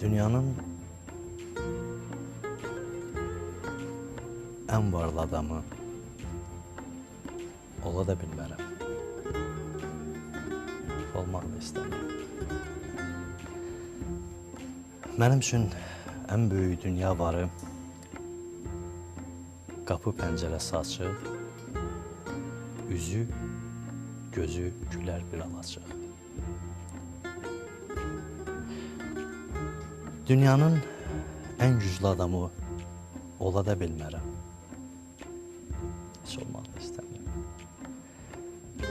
Dünyanın en varlı adamı ola da bilmərəm. Olmaq da istəmirəm. Mənim üçün en böyük dünya varı qapı pəncərəsi açıq, üzü, gözü gülər bir alaçıq. Dünyanın en güclü adamı ola da bilmərəm. Heç olmaq da istəmirəm.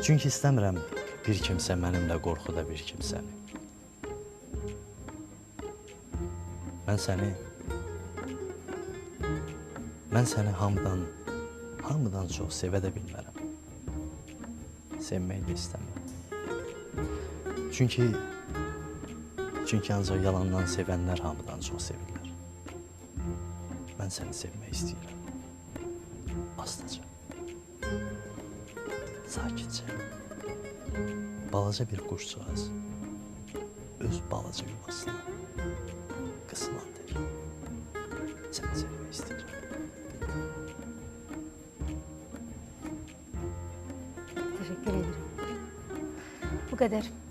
Çünki istəmirəm bir kimsə mənimlə qorxuda bir kimsəni. Mən səni hamıdan çox sevə də bilmərəm. Sevmək də istəmirəm. Çünki ancaq yalandan sevənlər hamıdan çox sevirlər. Mən səni sevmək istəyirəm. Astaca. Sakitcə. Balaca bir quşcuğaz öz balaca yuvasına qısılandır. Səni sevmək istəyirəm. Teşekkür ederim. Bu kadar.